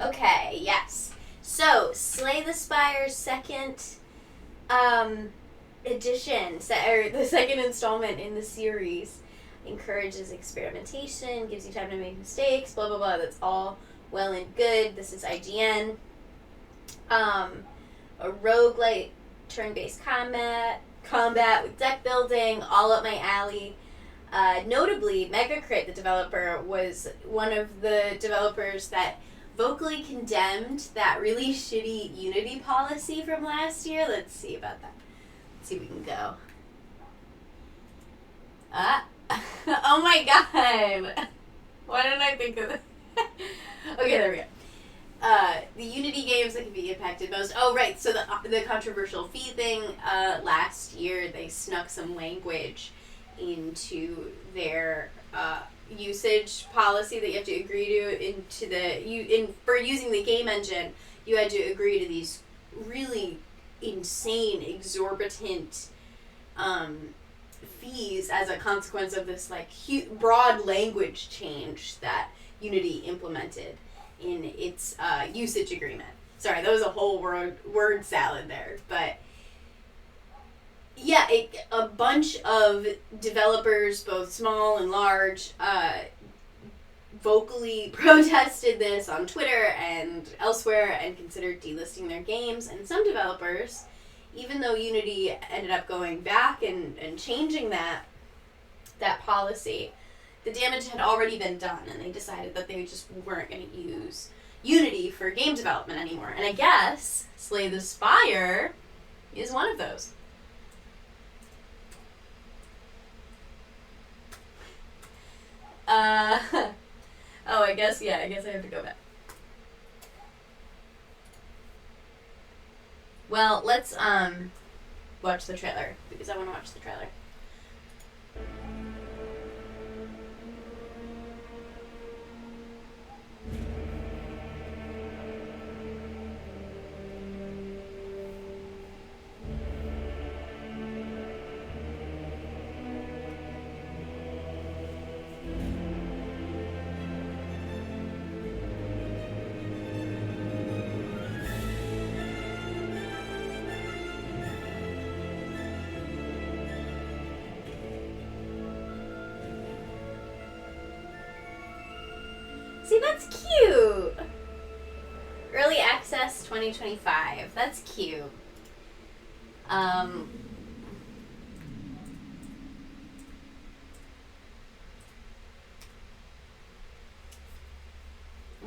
Okay, yes. So, Slay the Spire's second edition, or the second installment in the series, encourages experimentation, gives you time to make mistakes, blah blah blah. That's all well and good. This is IGN. A roguelite turn-based combat with deck building, all up my alley. Notably, Megacrit, the developer, was one of the developers that vocally condemned that really shitty Unity policy from last year. Let's see about that. Let's see if we can go. Oh my god! Why didn't I think of that? Okay, there we go. The Unity games that can be impacted most. Oh, right. So the controversial fee thing. Last year, they snuck some language into their usage policy that you have to agree to. For using the game engine, you had to agree to these really insane, exorbitant fees as a consequence of this broad language change that Unity implemented in its usage agreement. Sorry, that was a whole word salad there, but yeah, a bunch of developers, both small and large, vocally protested this on Twitter and elsewhere and considered delisting their games. And some developers, even though Unity ended up going back and changing that policy, the damage had already been done, and they decided that they just weren't going to use Unity for game development anymore. And I guess Slay the Spire is one of those. I guess I have to go back. Well, let's watch the trailer, because I want to watch the trailer. See, that's cute. Early Access 2025. That's cute. I'm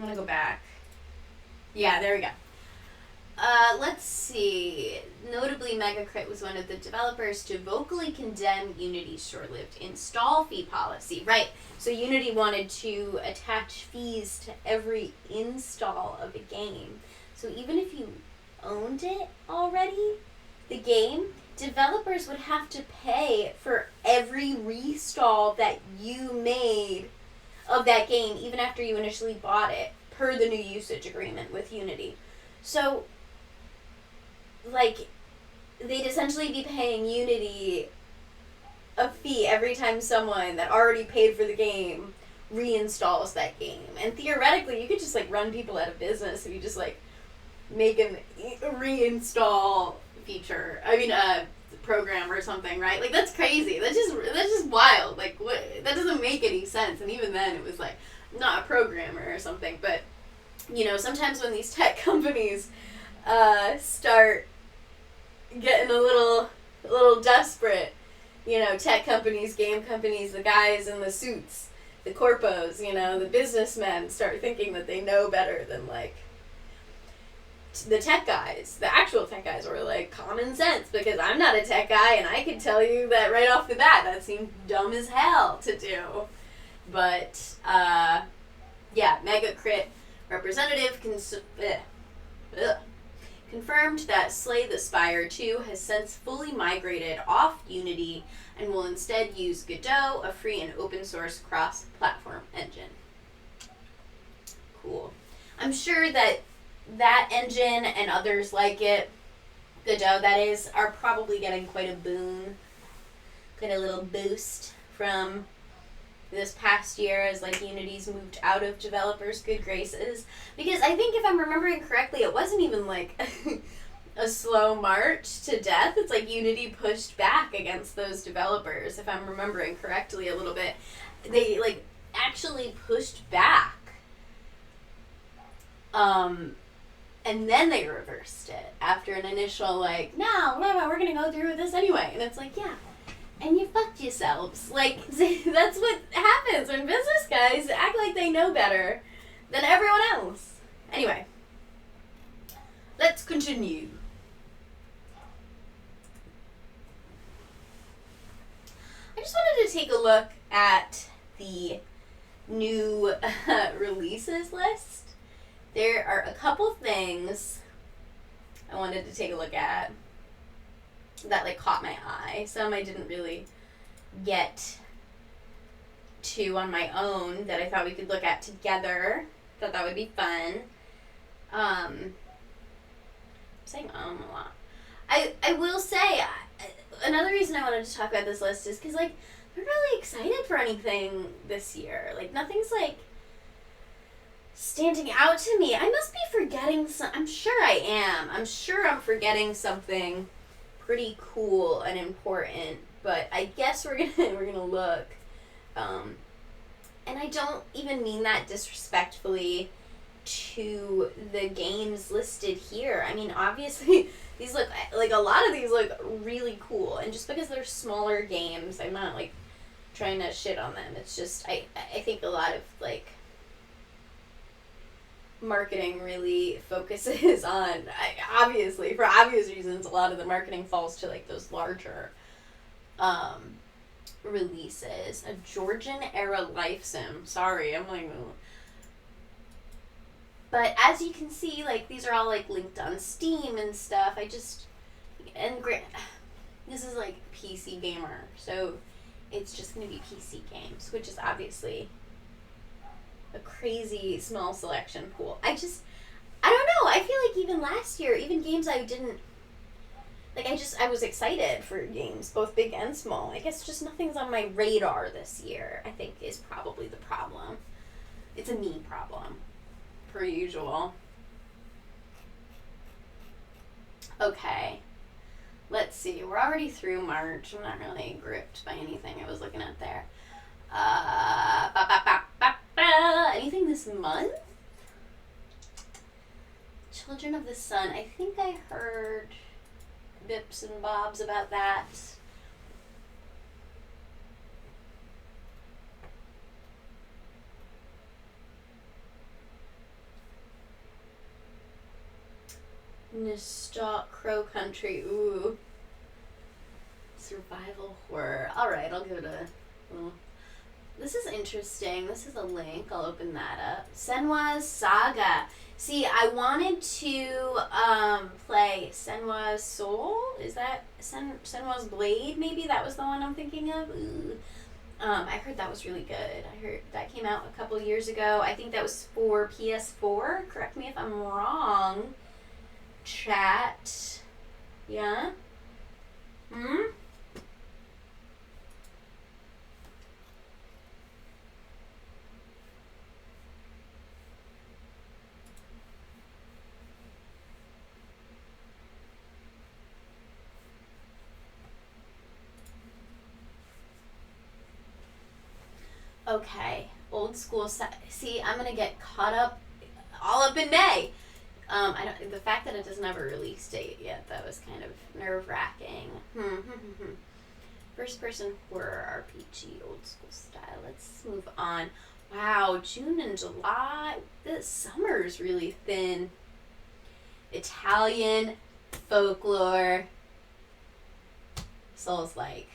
gonna go back. Yeah, there we go. Let's see. Notably, Megacrit was one of the developers to vocally condemn Unity's short-lived install fee policy. Right. So Unity wanted to attach fees to every install of a game. So even if you owned it already, the game, developers would have to pay for every restall that you made of that game, even after you initially bought it, per the new usage agreement with Unity. So, they'd essentially be paying Unity a fee every time someone that already paid for the game reinstalls that game. And theoretically, you could just, run people out of business if you just, make a reinstall feature. Program or something, right? That's crazy. That's just wild. What? That doesn't make any sense. And even then, it was, not a programmer or something. But, sometimes when these tech companies start getting a little desperate, tech companies, game companies, the guys in the suits, the corpos, the businessmen start thinking that they know better than the tech guys, the actual tech guys, were common sense, because I'm not a tech guy and I can tell you that right off the bat that seemed dumb as hell to do. But Megacrit representative confirmed that Slay the Spire 2 has since fully migrated off Unity and will instead use Godot, a free and open source cross-platform engine. Cool. I'm sure that engine and others like it, Godot that is, are probably getting quite a boon, quite a little boost from this past year as like Unity's moved out of developers' good graces, because I think if I'm remembering correctly, it wasn't even like a slow march to death. It's like Unity pushed back against those developers, if I'm remembering correctly a little bit. They like actually pushed back. And then they reversed it after an initial like, no, we're gonna go through with this anyway. And it's like, yeah, and you fucked yourselves. Like, that's what happens when business guys act like they know better than everyone else. Anyway, let's continue. I just wanted to take a look at the new releases list. There are a couple things I wanted to take a look at that like caught my eye. Some I didn't really get to on my own that I thought we could look at together. Thought that would be fun. I'm saying a lot. I will say another reason I wanted to talk about this list is because like I'm really excited for anything this year. Like nothing's like standing out to me. I must be forgetting some. I'm sure I am. I'm sure I'm forgetting something pretty cool and important. But I guess we're gonna look. And I don't even mean that disrespectfully to the games listed here. I mean, obviously, these look like a lot of these look really cool. And just because they're smaller games, I'm not like trying to shit on them. It's just I think a lot of like marketing really focuses on, obviously, for obvious reasons, a lot of the marketing falls to like those larger releases. A Georgian era life sim. Sorry, I'm like, but as you can see, like these are all like linked on Steam and stuff. This is like PC gamer, so it's just gonna be PC games, which is obviously a crazy small selection pool. I don't know. I feel like even last year, even games I didn't like, I was excited for games, both big and small. I guess just nothing's on my radar this year, I think is probably the problem. It's a me problem, per usual. Okay. Let's see. We're already through March. I'm not really gripped by anything I was looking at there. Anything this month? Children of the Sun. I think I heard bips and bobs about that. Nostalgia Crow Country. Ooh. Survival horror. Alright, I'll give it a little. This is interesting. This is a link. I'll open that up. Senwa's Saga. See, I wanted to play Senwa's Soul. Is that Senwa's Blade? Maybe that was the one I'm thinking of. Ooh. I heard that was really good. I heard that came out a couple years ago. I think that was for PS4. Correct me if I'm wrong. Chat. Yeah? Okay, old school. See, I'm gonna get caught up, all up in May. The fact that it doesn't have a release date yet, that was kind of nerve wracking. First person horror RPG, old school style. Let's move on. Wow, June and July. The summer's really thin. Italian folklore. Souls-like.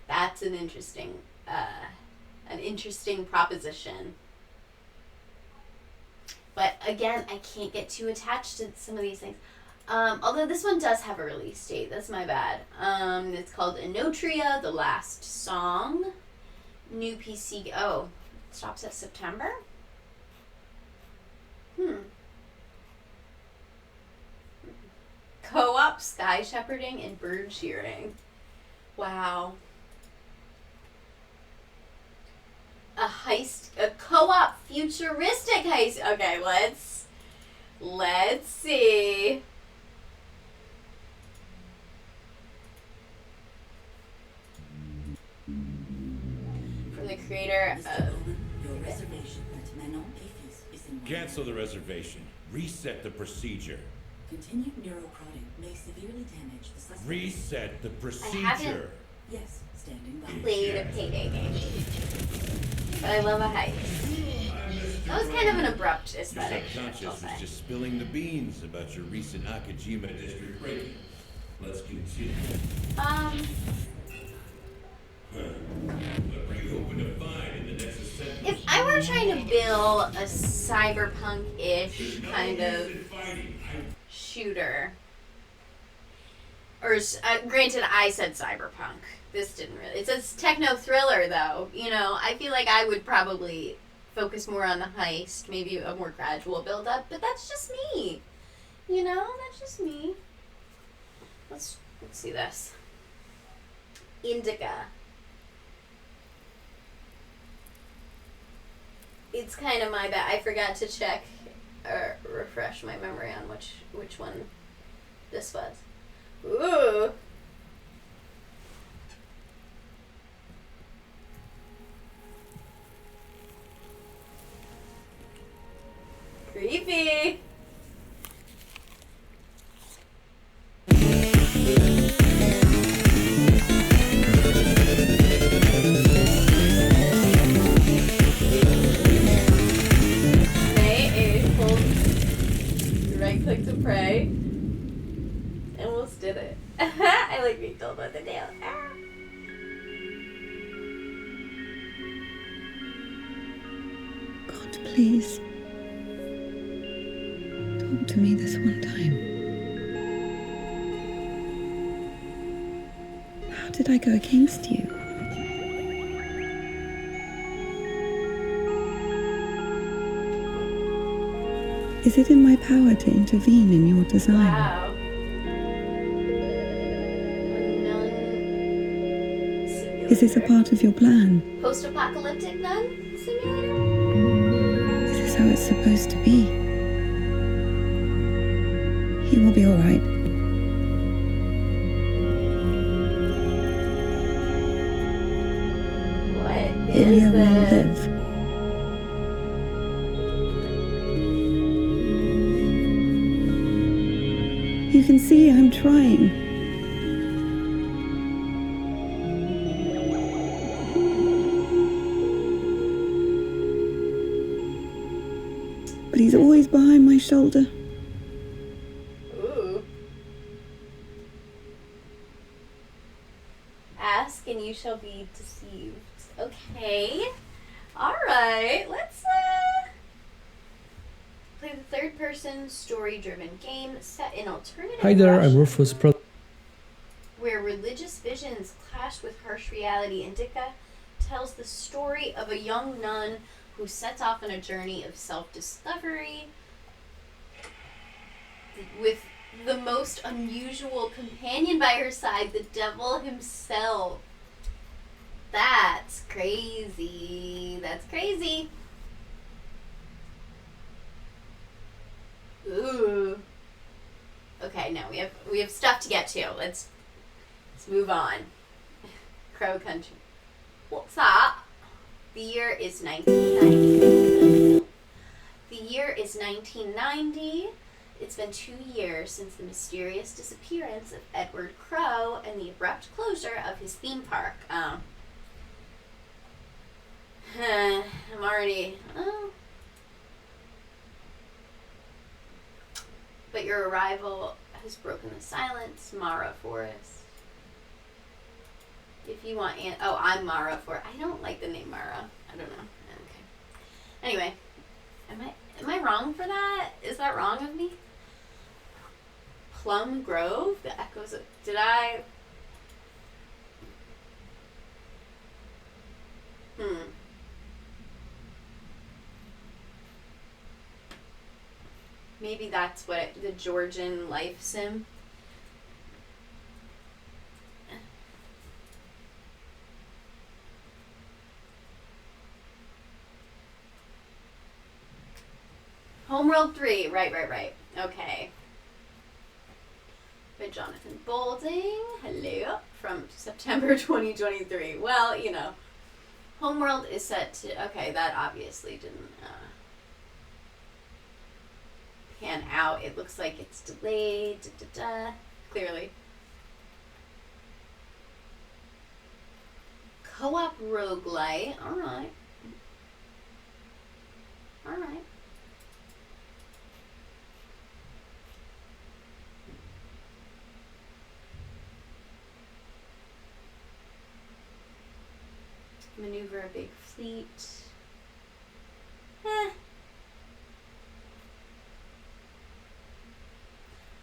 That's an interesting proposition. But again, I can't get too attached to some of these things. Although this one does have a release date. That's my bad. It's called Inotria, The Last Song. New PC. Oh, it stops at September? Co-op sky shepherding and bird shearing. Wow. a co-op futuristic heist. Okay, let's see. From the creator of... Cancel the reservation. Reset the procedure. Continued neuroprodding may severely damage the suspect. Reset the procedure. I haven't Yes, standing by. played a payday game, but I love a heist. That was kind of an abrupt Your aesthetic. subconscious was just spilling the beans about your recent Akajima district break-in. Let's continue. What were you hoping to find in the next assembly? If I were trying to build a cyberpunk-ish kind of shooter, or granted, I said cyberpunk. This didn't really. It says techno thriller, though. You know, I feel like I would probably focus more on the heist, maybe a more gradual build-up. But that's just me. You know, that's just me. Let's see this. Indica. It's kind of my bad. I forgot to check or refresh my memory on which one this was. Ooh. Creepy. Right click to pray. Almost did it. I like being told what to do. Ah. God, please. Talk to me this one time. How did I go against you? Is it in my power to intervene in your design? Wow. Is this a part of your plan? Post-apocalyptic nun simulator? Is this how it's supposed to be? He will be alright. What is Ilya will this? live. You can see I'm trying. But he's always behind my shoulder. Ooh. Ask and you shall be deceived. Okay. Alright, let's play the third-person, story-driven game set in alternative Hi there, Russia, I'm Rufus where religious visions clash with harsh reality. Indica tells the story of a young nun who sets off on a journey of self-discovery with the most unusual companion by her side, the devil himself. That's crazy. That's crazy. Ooh. Okay, no, we have stuff to get to. Let's move on. Crow Country. What's up? The year is 1990. The year is 1990. It's been 2 years since the mysterious disappearance of Edward Crow and the abrupt closure of his theme park. I'm already... But your arrival has broken the silence, Mara Forrest. If you want I'm Mara Forrest. I don't like the name Mara. I don't know. Okay. Anyway, am I wrong for that? Is that wrong of me? Plum Grove? The echoes of... Did I... Maybe that's what the Georgian life sim. Homeworld 3. Right. Okay. By Jonathan Boulding. Hello. From September 2023. Well, you know, Homeworld is set to... Okay, that obviously didn't pan out. It looks like it's delayed. Clearly. Co-op roguelite. Alright. Maneuver a big fleet.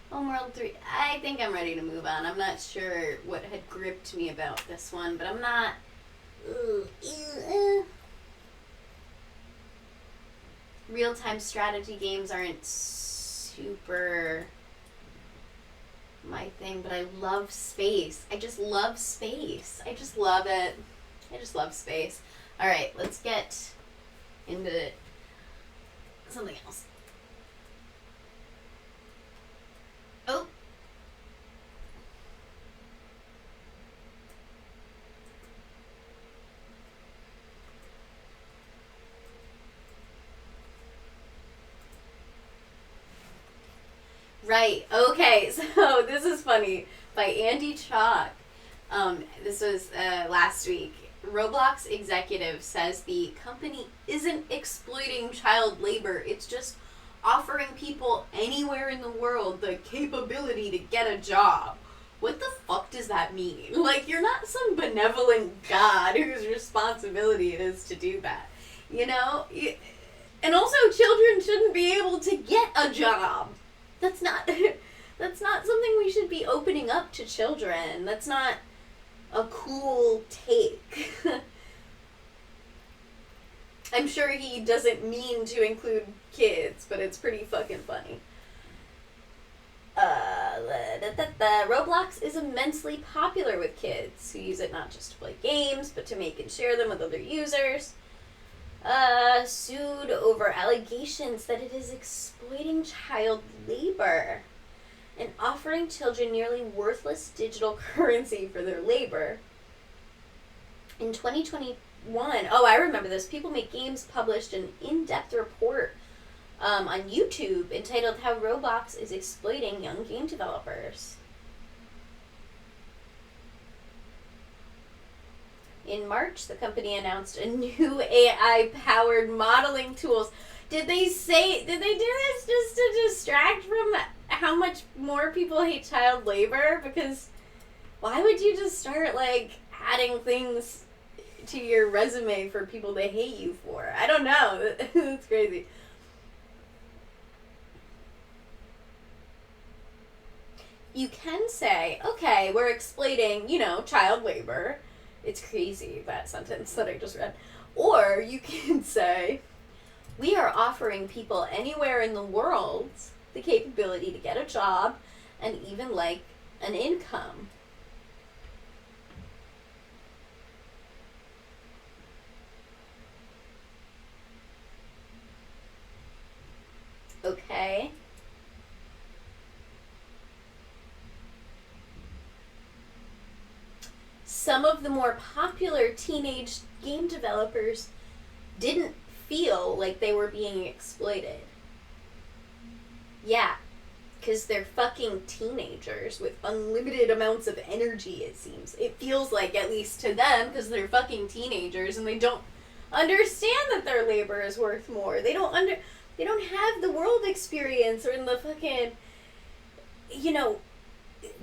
Homeworld 3. I think I'm ready to move on. I'm not sure what had gripped me about this one, but I'm not... Real-time strategy games aren't super my thing, but I love space. I just love space. I just love it. I just love space. Alright, let's get into something else. Oh. Right. Okay. So this is funny. By Andy Chalk. This was last week. Roblox executive says the company isn't exploiting child labor. It's just offering people anywhere in the world the capability to get a job. What the fuck does that mean? Like, you're not some benevolent god whose responsibility it is to do that. You know? And also, children shouldn't be able to get a job. That's not something we should be opening up to children. That's not a cool take. I'm sure he doesn't mean to include kids, but it's pretty fucking funny. Roblox is immensely popular with kids who use it not just to play games, but to make and share them with other users. Sued over allegations that it is exploiting child labor and offering children nearly worthless digital currency for their labor. In 2021, I remember this, People Make Games published an in-depth report on YouTube entitled How Roblox is Exploiting Young Game Developers. In March, the company announced a new AI-powered modeling tools. Did they do this just to distract from how much more people hate child labor? Because why would you just start, like, adding things to your resume for people to hate you for? I don't know. That's crazy. You can say, okay, we're exploiting, child labor. It's crazy, that sentence that I just read. Or you can say, we are offering people anywhere in the world the capability to get a job and even, like, an income. Okay. Some of the more popular teenage game developers didn't feel like they were being exploited. Yeah, because they're fucking teenagers with unlimited amounts of energy, it seems. It feels like, at least to them, because they're fucking teenagers and they don't understand that their labor is worth more. They don't have the world experience or the fucking,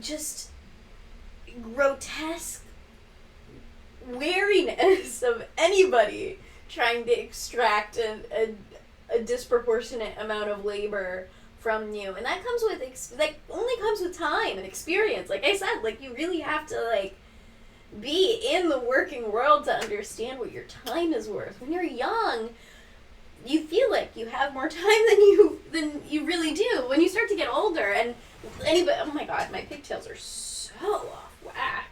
just grotesque wariness of anybody trying to extract a disproportionate amount of labor from you. And that comes with, only comes with time and experience. Like I said, you really have to, be in the working world to understand what your time is worth. When you're young, you feel like you have more time than you really do. When you start to get older, and anybody, oh my god, my pigtails are so off whack.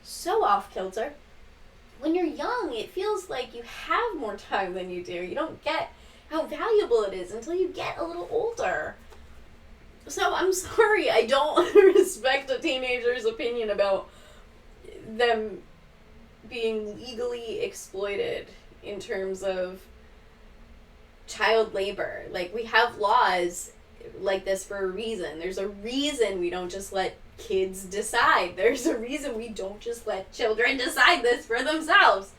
So off kilter. When you're young, it feels like you have more time than you do. You don't get how valuable it is until you get a little older. So I'm sorry, I don't respect a teenager's opinion about them being legally exploited in terms of child labor. Like, we have laws like this for a reason. There's a reason we don't just let kids decide. There's a reason we don't just let children decide this for themselves.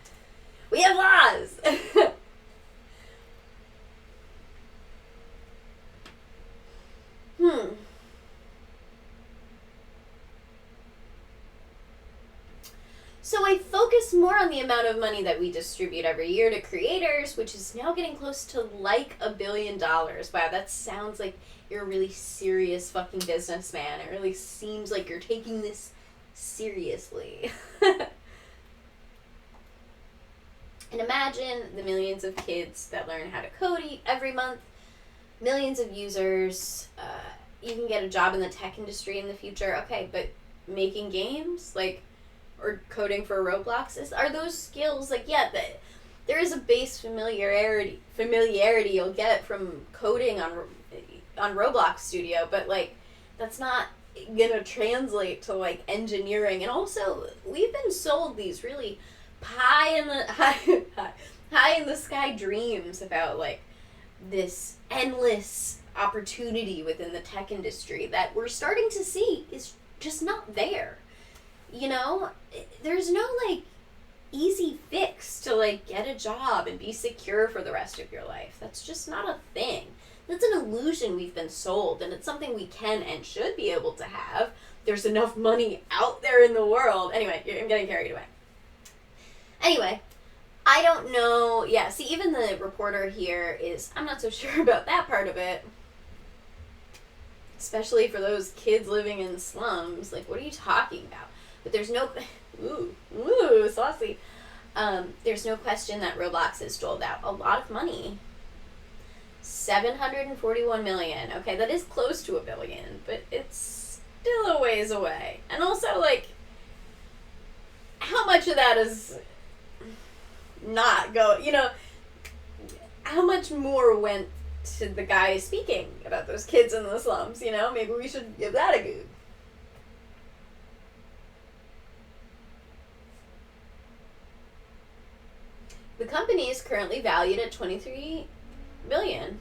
We have laws. So I focus more on the amount of money that we distribute every year to creators, which is now getting close to like $1 billion. Wow, that sounds like you're a really serious fucking businessman. It really seems like you're taking this seriously. And imagine the millions of kids that learn how to code every month, millions of users. You can get a job in the tech industry in the future. Okay, but making games, like, or coding for Roblox, are those skills, like, yeah, there is a base familiarity you'll get from coding on Roblox Studio, but, like, that's not gonna translate to, like, engineering. And also, we've been sold these really high in the sky dreams about, like, this endless opportunity within the tech industry that we're starting to see is just not there. You know, there's no, like, easy fix to, like, get a job and be secure for the rest of your life. That's just not a thing. That's an illusion we've been sold, and it's something we can and should be able to have. There's enough money out there in the world. Anyway, I'm getting carried away. Anyway, I don't know. Yeah, see, even the reporter here I'm not so sure about that part of it. Especially for those kids living in slums. Like, what are you talking about? But there's no... Ooh, saucy. There's no question that Roblox has doled out a lot of money. $741 million. Okay, that is close to $1 billion, but it's still a ways away. And also, like, how much of that is not how much more went to the guy speaking about those kids in the slums, Maybe we should give that a go. The company is currently valued at $23 billion.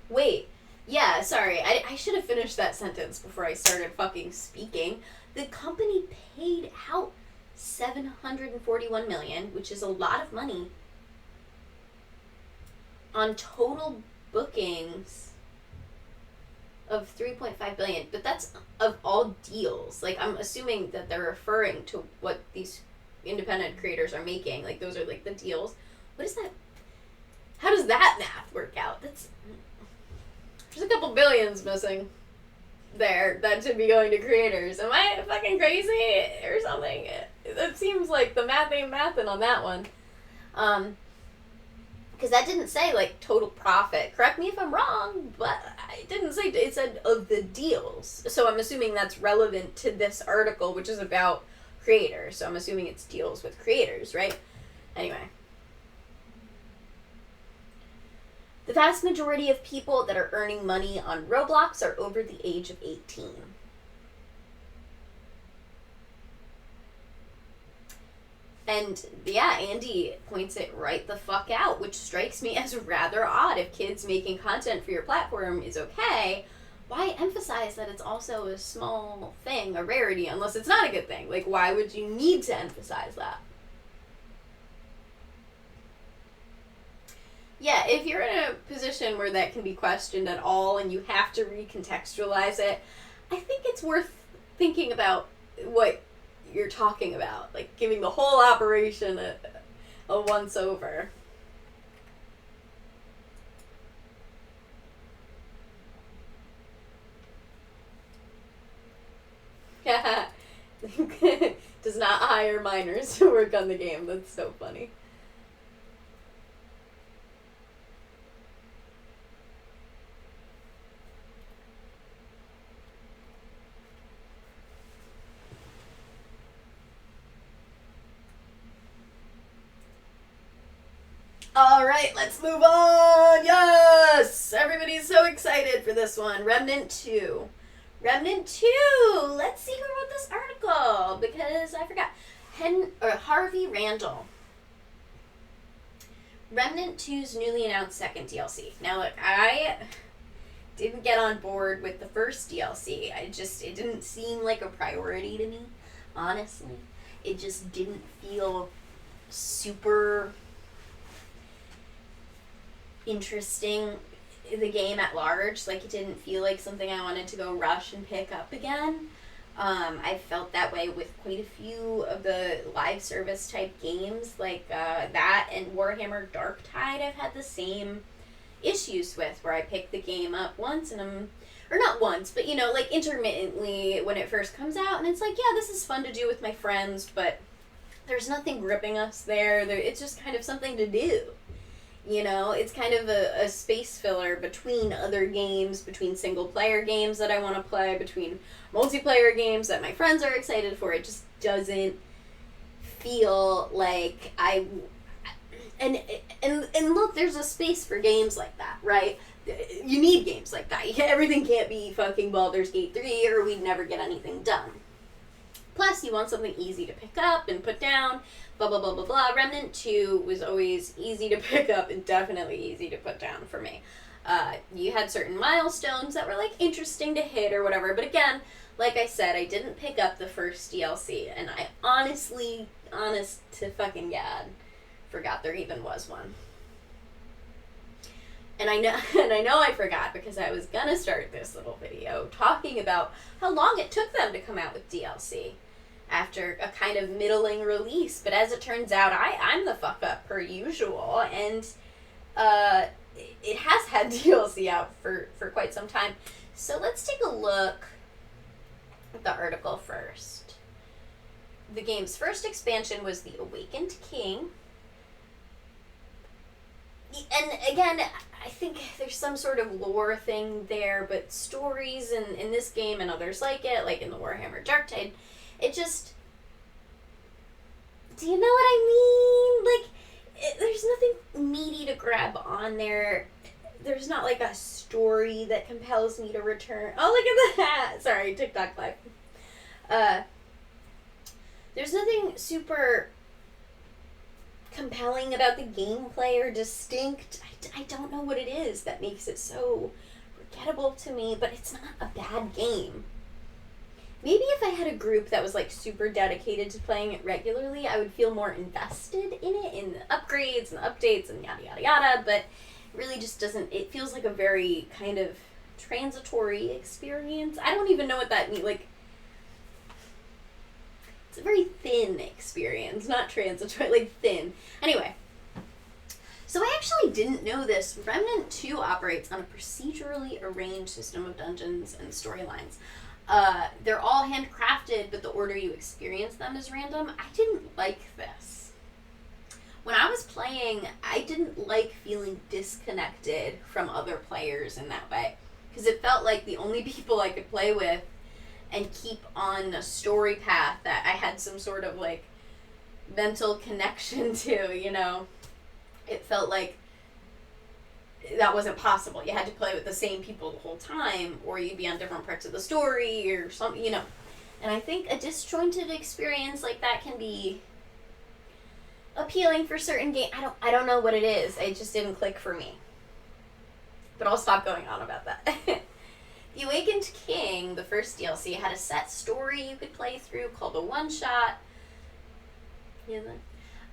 Wait, yeah, sorry, I should have finished that sentence before I started fucking speaking. The company paid out $741 million, which is a lot of money, on total bookings of $3.5 billion, but that's of all deals. Like, I'm assuming that they're referring to what these independent creators are making. Like, those are, like, the deals. What is that? How does that math work out? There's a couple billions missing there that should be going to creators. Am I fucking crazy or something? It seems like the math ain't mathin' on that one. Because that didn't say, like, total profit. Correct me if I'm wrong, but it didn't say, it said of the deals. So I'm assuming that's relevant to this article, which is about creators. So I'm assuming it's deals with creators, right? Anyway. The vast majority of people that are earning money on Roblox are over the age of 18. And, yeah, Andy points it right the fuck out, which strikes me as rather odd. If kids making content for your platform is okay, why emphasize that it's also a small thing, a rarity, unless it's not a good thing? Like, why would you need to emphasize that? Yeah, if you're in a position where that can be questioned at all and you have to recontextualize it, I think it's worth thinking about what you're talking about. Like, giving the whole operation a once-over. Does not hire minors to work on the game. That's so funny. Alright, let's move on! Yes! Everybody's so excited for this one. Remnant 2. Remnant 2! Let's see who wrote this article, because I forgot. Harvey Randall. Remnant 2's newly announced second DLC. Now look, I didn't get on board with the first DLC. It didn't seem like a priority to me, honestly. It just didn't feel super interesting, the game at large. Like, it didn't feel like something I wanted to go rush and pick up again. I felt that way with quite a few of the live service type games, like that and Warhammer Darktide. I've had the same issues with, where I pick the game up once and or not once, but you know, like intermittently when it first comes out, and it's like, yeah, this is fun to do with my friends, but there's nothing gripping us there. It's just kind of something to do. You know, it's kind of a space filler between other games, between single-player games that I want to play, between multiplayer games that my friends are excited for. It just doesn't feel like and look, there's a space for games like that, right? You need games like that. Everything can't be fucking Baldur's Gate 3 or we'd never get anything done. Plus, you want something easy to pick up and put down, blah, blah, blah, blah, blah. Remnant 2 was always easy to pick up and definitely easy to put down for me. You had certain milestones that were, like, interesting to hit or whatever. But again, like I said, I didn't pick up the first DLC. And I honest to fucking God, forgot there even was one. And I know I forgot because I was gonna start this little video talking about how long it took them to come out with DLC after a kind of middling release. But as it turns out, I'm the fuck up per usual, and it has had DLC out for quite some time. So let's take a look at the article first. The game's first expansion was the Awakened King. And again, I think there's some sort of lore thing there, but stories in this game and others like it, like in the Warhammer Darktide, it just... Do you know what I mean? Like, there's nothing meaty to grab on there. There's not like a story that compels me to return. Oh, look at that! Sorry, TikTok live. There's nothing super compelling about the gameplay or distinct. I don't know what it is that makes it so forgettable to me, but it's not a bad game. Maybe if I had a group that was like super dedicated to playing it regularly, I would feel more invested in it, in the upgrades and the updates and yada yada yada, but it really just doesn't. It feels like a very kind of transitory experience. I don't even know what that means. Like, it's a very thin experience, not transitory, like thin. Anyway, so I actually didn't know this. Remnant 2 operates on a procedurally arranged system of dungeons and storylines. They're all handcrafted, but the order you experience them is random. I didn't like this. When I was playing, I didn't like feeling disconnected from other players in that way, because it felt like the only people I could play with and keep on a story path that I had some sort of, like, mental connection to, you know? It felt like that wasn't possible. You had to play with the same people the whole time, or you'd be on different parts of the story, or something, you know? And I think a disjointed experience like that can be appealing for certain games. I don't know what it is. It just didn't click for me. But I'll stop going on about that. The Awakened King, the first DLC, had a set story you could play through called a one-shot.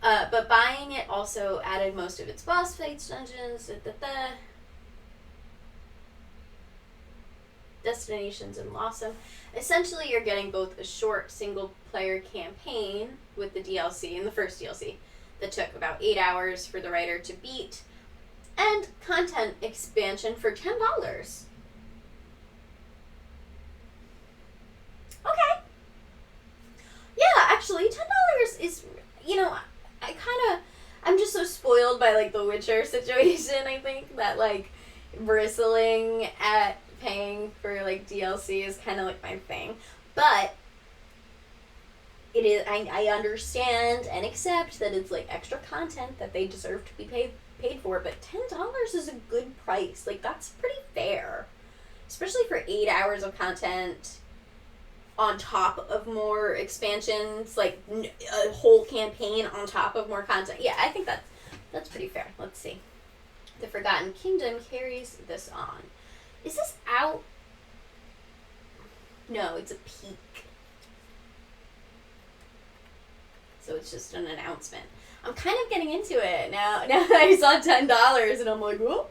But buying it also added most of its boss fights, dungeons, destinations, and Lawsome. Essentially, you're getting both a short single-player campaign with the DLC, in the first DLC, that took about 8 hours for the writer to beat, and content expansion for $10. Okay. Yeah, actually, $10 is, you know, I'm just so spoiled by, like, the Witcher situation, I think, that, like, bristling at paying for, like, DLC is kind of, like, my thing. But it is. I understand and accept that it's like extra content that they deserve to be paid for, but $10 is a good price. Like, that's pretty fair, especially for 8 hours of content on top of more expansions, like a whole campaign on top of more content. Yeah, I think that's pretty fair. Let's see. The Forgotten Kingdom carries this on. Is this out? No, it's a peak. So it's just an announcement. I'm kind of getting into it now. Now that I saw $10 and I'm like, whoa.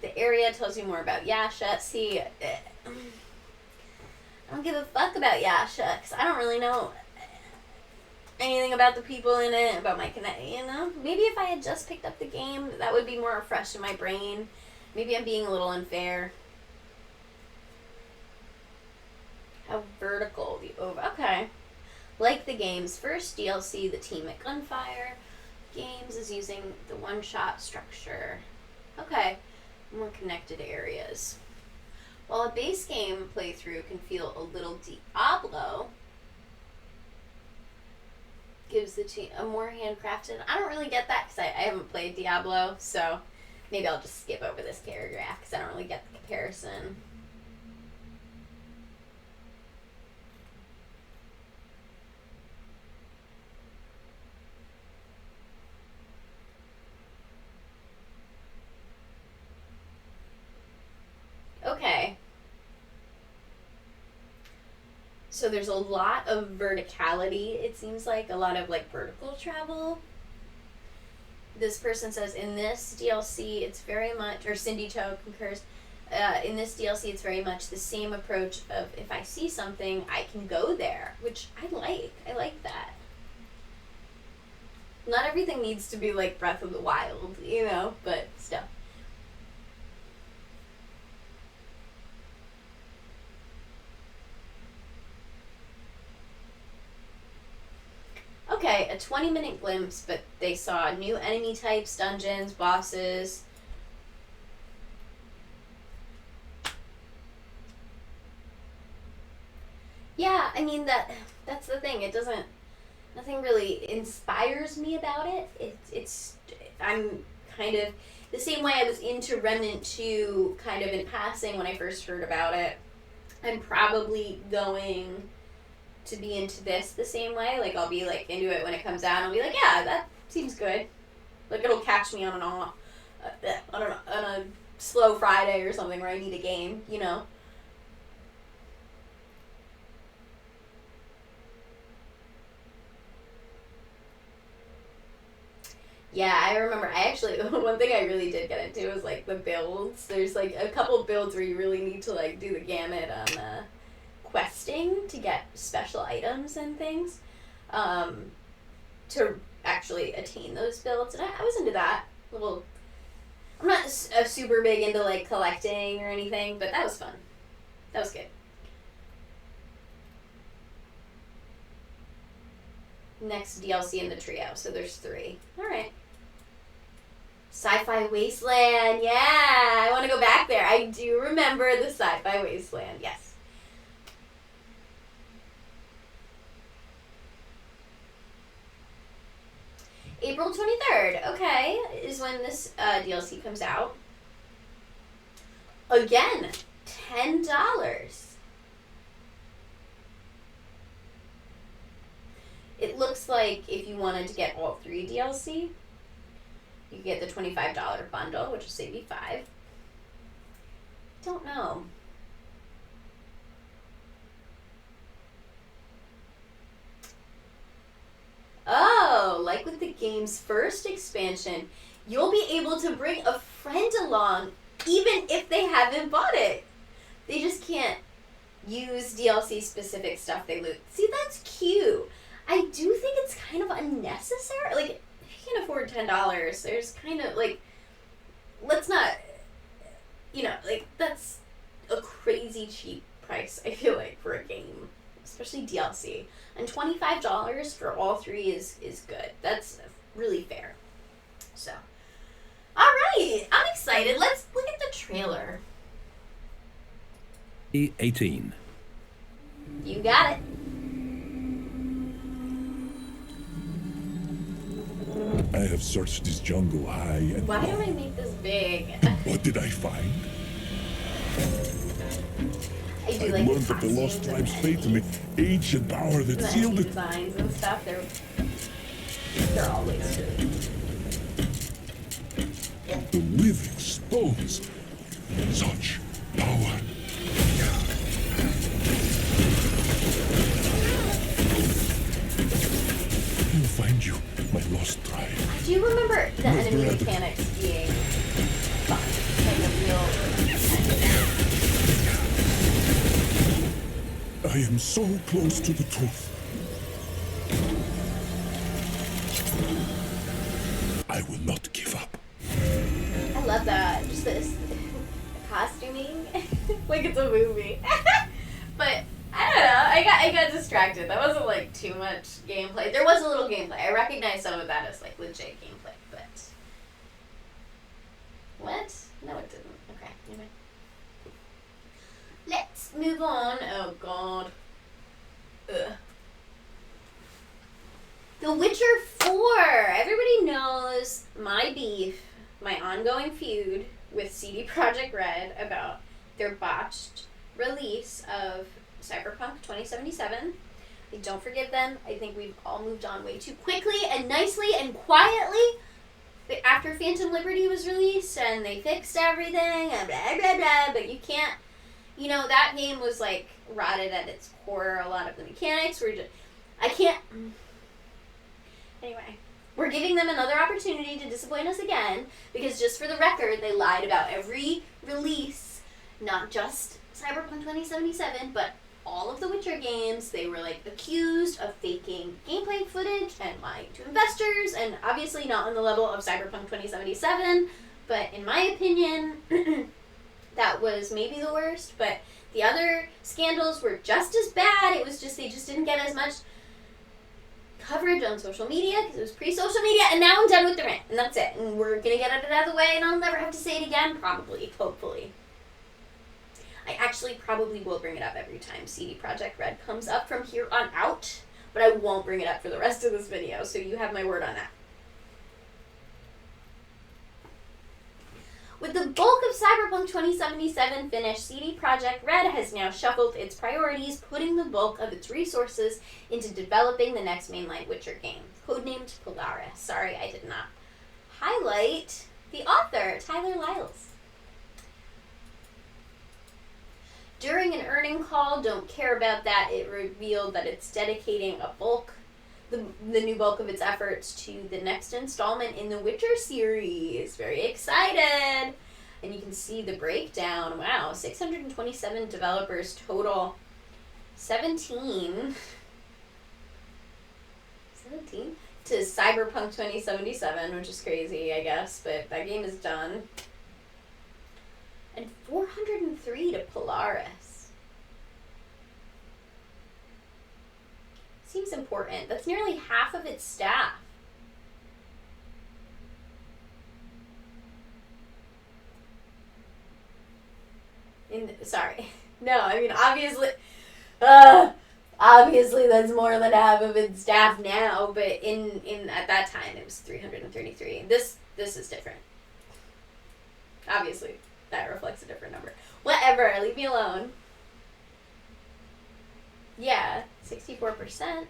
The area tells you more about Yasha. See, I don't give a fuck about Yasha because I don't really know anything about the people in it, about my connect. Maybe if I had just picked up the game, that would be more fresh in my brain. Maybe I'm being a little unfair. How vertical the over. Okay. Like the game's first DLC, the Team at Gunfire games is using the one-shot structure. Okay. More connected areas. While a base game playthrough can feel a little Diablo, gives the team a more handcrafted. I don't really get that because I haven't played Diablo, so maybe I'll just skip over this paragraph because I don't really get the comparison. Okay. So there's a lot of verticality, it seems like. A lot of, like, vertical travel. This person says, in this DLC, it's very much, or Cindy Cho concurs, in this DLC, it's very much the same approach of if I see something, I can go there, which I like. I like that. Not everything needs to be like Breath of the Wild, but still. Okay, a 20-minute glimpse, but they saw new enemy types, dungeons, bosses. Yeah, I mean, that's the thing. Nothing really inspires me about it. I'm kind of the same way I was into Remnant 2 kind of in passing when I first heard about it. I'm probably going to be into this the same way. Like, I'll be like into it when it comes out and I'll be like, yeah, that seems good. Like, it'll catch me on a slow Friday or something where I need a game, Yeah, I remember, one thing I really did get into was, like, the builds. There's, like, a couple builds where you really need to, like, do the gamut on, questing to get special items and things, to actually attain those builds. And I was into that. I'm not super big into, like, collecting or anything, but that was fun. That was good. Next DLC in the trio, so there's 3. Alright. Sci-Fi Wasteland, yeah! I want to go back there. I do remember the Sci-Fi Wasteland, yes. April 23rd, okay, is when this DLC comes out. Again, $10. It looks like if you wanted to get all 3 DLC, you get the $25 bundle, which will save you $5. Don't know. Oh, like with the game's first expansion, you'll be able to bring a friend along even if they haven't bought it. They just can't use DLC specific stuff they loot. See, that's cute. I do think it's kind of unnecessary. Like, if you can afford $10, there's kind of, like, let's not, like, that's a crazy cheap price, I feel like, for a game. Especially DLC. And $25 for all 3 is good. That's really fair. So, alright, I'm excited. Let's look at the trailer. 18. You got it. I have searched this jungle high and Why do low. I make this big? What did I find? I I do like learned that the lost tribe's fate and the ancient power that the sealed it. designs and stuff. They're always good. The living stones. Such power. I will find you, my lost tribe. Do you remember the Yes, enemy Brad. mechanics being fun? Like a real. I am so close to the truth. I will not give up. I love that. Just this costuming, like it's a movie. But I don't know. I got distracted. That wasn't like too much gameplay. There was a little gameplay. I recognize some of that as like legit gameplay, but what? No, it didn't. Okay, anyway. Let's move on. Oh God. Ugh. The Witcher 4! Everybody knows my beef, my ongoing feud with CD Projekt Red about their botched release of Cyberpunk 2077. I don't forgive them. I think we've all moved on way too quickly and nicely and quietly after Phantom Liberty was released and they fixed everything and blah blah blah, but you can't, you know, that game was like rotted at its core. A lot of the mechanics were just, I can't. Anyway, we're giving them another opportunity to disappoint us again because just for the record, they lied about every release, not just Cyberpunk 2077, but all of the Witcher games. They were like accused of faking gameplay footage and lying to investors, and obviously not on the level of Cyberpunk 2077, but in my opinion, that was maybe the worst, but the other scandals were just as bad. It was just, they just didn't get as much coverage on social media because it was pre-social media, and now I'm done with the rant, and that's it. And we're gonna get it out of the way, and I'll never have to say it again, probably, hopefully. I actually probably will bring it up every time CD Projekt Red comes up from here on out, but I won't bring it up for the rest of this video, so you have my word on that. With the bulk of Cyberpunk 2077 finished, CD Projekt Red has now shuffled its priorities, putting the bulk of its resources into developing the next mainline Witcher game, codenamed Polaris. Sorry, I did not highlight the author, Tyler Lyles. During an earning call, don't care about that, it revealed that it's dedicating a bulk, the new bulk of its efforts to the next installment in the Witcher series. Very excited! And you can see the breakdown. Wow, 627 developers total. 17 to Cyberpunk 2077, which is crazy, I guess, but that game is done. And 403 to Polaris. Seems important. That's nearly half of its staff. Sorry. No, I mean, obviously that's more than half of its staff now, but in at that time it was 333. This is different. Obviously, that reflects a different number. Whatever, leave me alone. Yeah, 64%.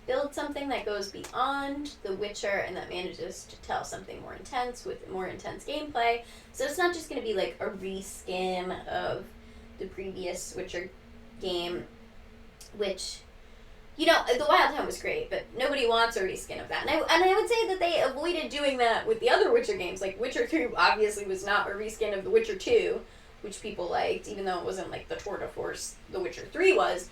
Build something that goes beyond The Witcher and that manages to tell something more intense with more intense gameplay. So it's not just going to be like a reskin of the previous Witcher game, which, you know, The Wild Hunt was great, but nobody wants a reskin of that. And I would say that they avoided doing that with the other Witcher games. Like, Witcher 3 obviously was not a reskin of The Witcher 2, which people liked, even though it wasn't like the tour de force The Witcher 3 was.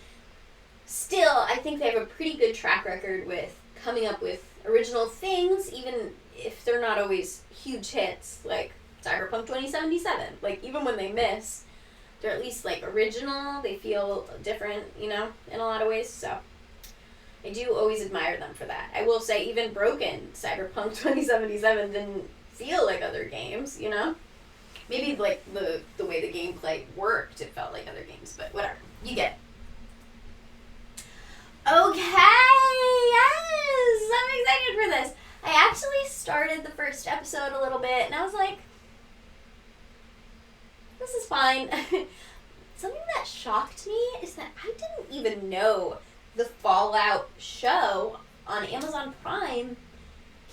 Still, I think they have a pretty good track record with coming up with original things, even if they're not always huge hits, like Cyberpunk 2077. Like, even when they miss, they're at least, like, original. They feel different, you know, in a lot of ways. So, I do always admire them for that. I will say, even Broken Cyberpunk 2077 didn't feel like other games, you know? Maybe, like, the way the gameplay worked, it felt like other games, but whatever. You get it. Okay, yes! I'm excited for this. I actually started the first episode a little bit, and I was like, this is fine. Something that shocked me is that I didn't even know the Fallout show on Amazon Prime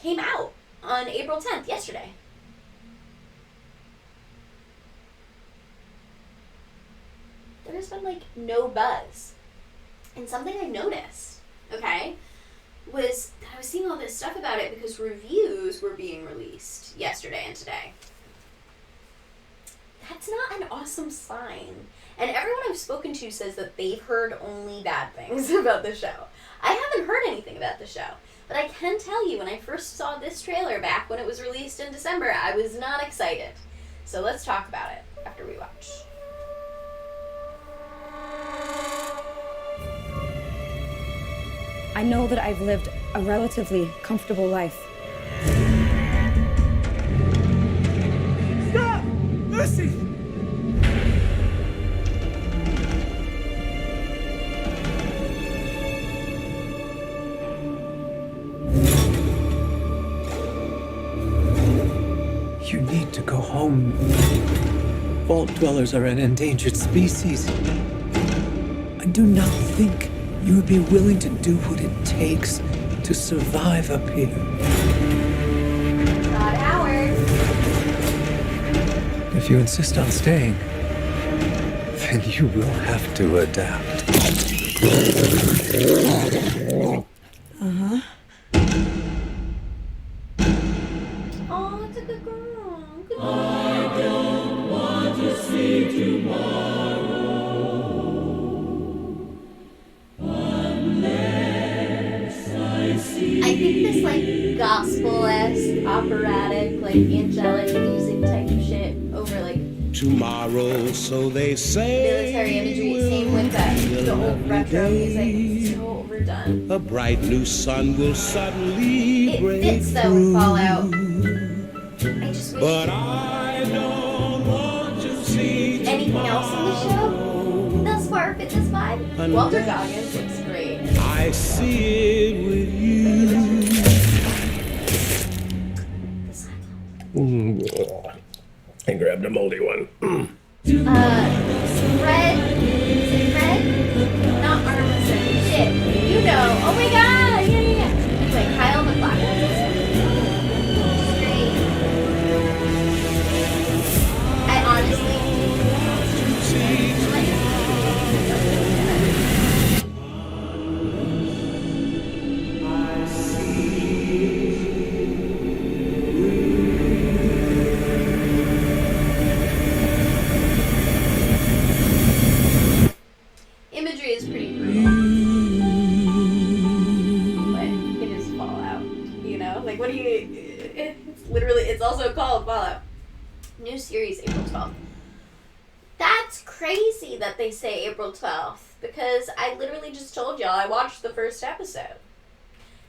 came out on April 10th, yesterday. There's been, like, no buzz. And something I noticed, okay, was that I was seeing all this stuff about it because reviews were being released yesterday and today. That's not an awesome sign. And everyone I've spoken to says that they've heard only bad things about the show. I haven't heard anything about the show. But I can tell you, when I first saw this trailer back when it was released in December, I was not excited. So let's talk about it after we watch. I know that I've lived a relatively comfortable life. Stop! Lucy! You need to go home. Vault dwellers are an endangered species. I do not think you would be willing to do what it takes to survive up here. Not Howard. If you insist on staying, then you will have to adapt. Oh, it's a good girl. Good I think this, like, gospel-esque, operatic, like, angelic music type of shit over, like, Tomorrow, so they say, military imagery. Same with the old retro music. It's so overdone. a bright new sun will suddenly It break fits, though, with Fallout. I just wish... But I don't want to see Anything else in the show thus far fit this vibe? Walter Goggins looks great. I see it with you. I grabbed a moldy one. Fred, is it Fred? Not Armisen. Shit, you know. Oh my god, yeah. Anyway, Kyle MacLachlan is great. I honestly imagery is pretty brutal. But it is Fallout, you know? Like, what do you... It's literally... It's also called Fallout. New series, April 12th. That's crazy that they say April 12th, because I literally just told y'all I watched the first episode.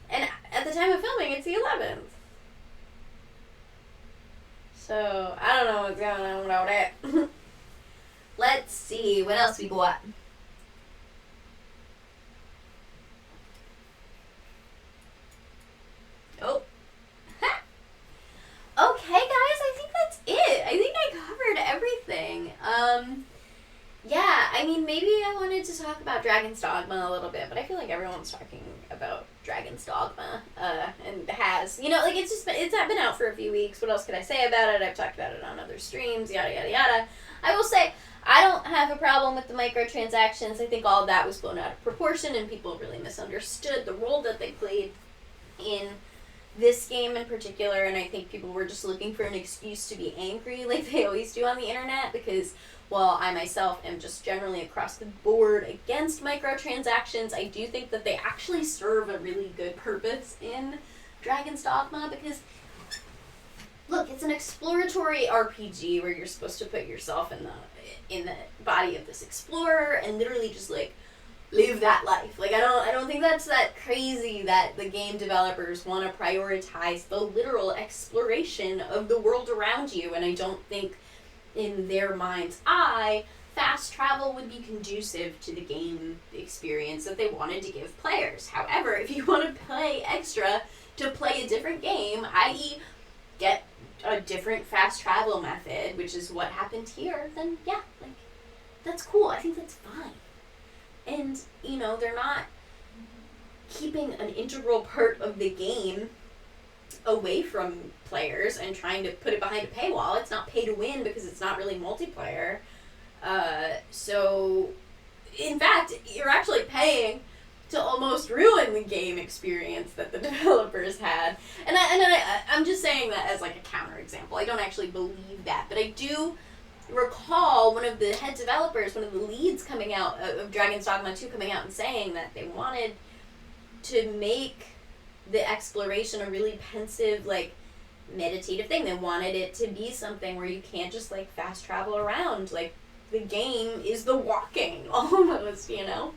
And at the time of filming, it's the 11th. So, I don't know what's going on about it. Let's see, what else we got? Oh. Okay, guys, I think that's it. I think I covered everything. Yeah, I mean, maybe I wanted to talk about Dragon's Dogma a little bit, but I feel like everyone's talking about Dragon's Dogma, and has. You know, like, it's been out for a few weeks. What else could I say about it? I've talked about it on other streams, yada, yada, yada. I will say, I don't have a problem with the microtransactions. I think all of that was blown out of proportion, and people really misunderstood the role that they played in this game in particular, and I think people were just looking for an excuse to be angry like they always do on the internet, because while I myself am just generally across the board against microtransactions, I do think that they actually serve a really good purpose in Dragon's Dogma, because look, it's an exploratory RPG where you're supposed to put yourself in the body of this explorer and literally just, like, live that life. Like, I don't think that's that crazy that the game developers want to prioritize the literal exploration of the world around you, and I don't think in their mind's eye fast travel would be conducive to the game experience that they wanted to give players. However, if you want to pay extra to play a different game, i.e. get a different fast travel method, which is what happened here, then yeah, like, that's cool. I think that's fine. And, you know, they're not keeping an integral part of the game away from players and trying to put it behind a paywall. It's not pay to win because it's not really multiplayer. So, in fact, you're actually paying to almost ruin the game experience that the developers had. And I'm just saying that as like a counterexample. I don't actually believe that, but I do recall one of the head developers, one of the leads coming out of Dragon's Dogma 2 coming out and saying that they wanted to make the exploration a really pensive, like, meditative thing. They wanted it to be something where you can't just, like, fast travel around. Like, the game is the walking, almost, you know?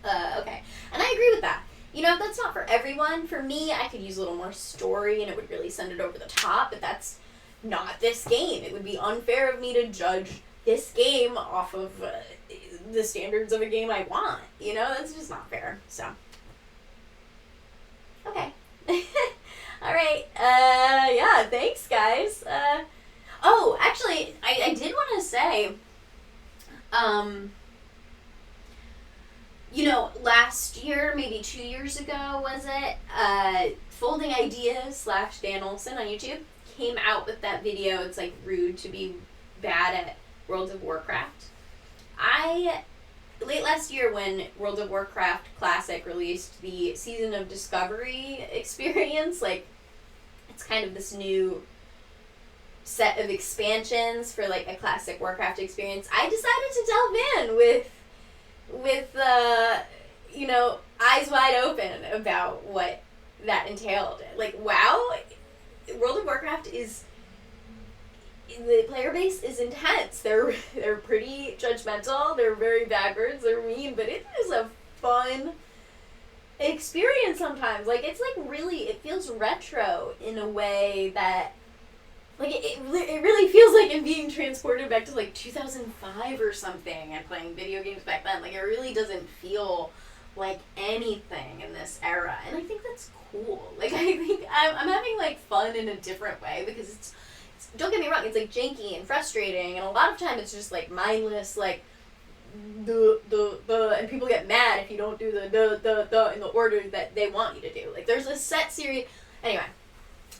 Okay. And I agree with that. You know, that's not for everyone. For me, I could use a little more story and it would really send it over the top, but that's not this game. It would be unfair of me to judge this game off of the standards of a game I want. You know, that's just not fair. So, okay. All right. Yeah, thanks, guys. Oh, actually, I did want to say, you know, last year, maybe 2 years ago, was it? Folding Ideas / Dan Olson on YouTube came out with that video. It's like rude to be bad at World of Warcraft. Late last year when World of Warcraft Classic released the Season of Discovery experience, like, it's kind of this new set of expansions for like a classic Warcraft experience. I decided to delve in with you know, eyes wide open about what that entailed. Like, wow, World of Warcraft is, the player base is intense. They're pretty judgmental. They're very backwards. They're mean, but it is a fun experience sometimes. Like, it's like really, it feels retro in a way that, like, it really feels like I'm being transported back to like 2005 or something and playing video games back then. Like, it really doesn't feel like anything in this era, and I think that's cool. Like, I think I'm having like fun in a different way because it's don't get me wrong, it's like janky and frustrating, and a lot of time it's just like mindless, like the and people get mad if you don't do the in the order that they want you to do. Like, there's a set series. Anyway,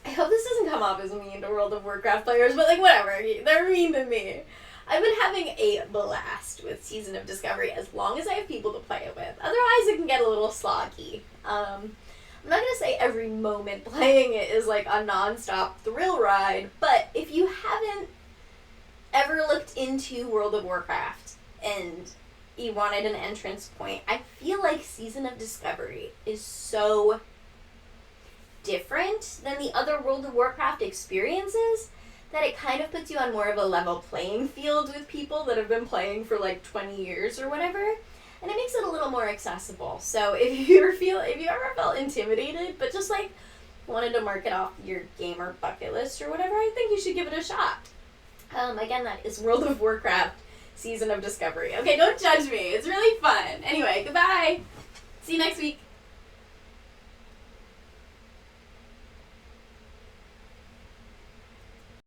I hope this doesn't come off as mean to World of Warcraft players, but like, whatever, they're mean to me. I've been having a blast with Season of Discovery as long as I have people to play it with. Otherwise, it can get a little sloggy. I'm not going to say every moment playing it is like a non-stop thrill ride, but if you haven't ever looked into World of Warcraft and you wanted an entrance point, I feel like Season of Discovery is so different than the other World of Warcraft experiences that it kind of puts you on more of a level playing field with people that have been playing for like 20 years or whatever, and it makes it a little more accessible. So if you ever felt intimidated but just like wanted to mark it off your gamer bucket list or whatever, I think you should give it a shot. Again, that is World of Warcraft Season of Discovery. Okay, don't judge me. It's really fun. Anyway, goodbye. See you next week.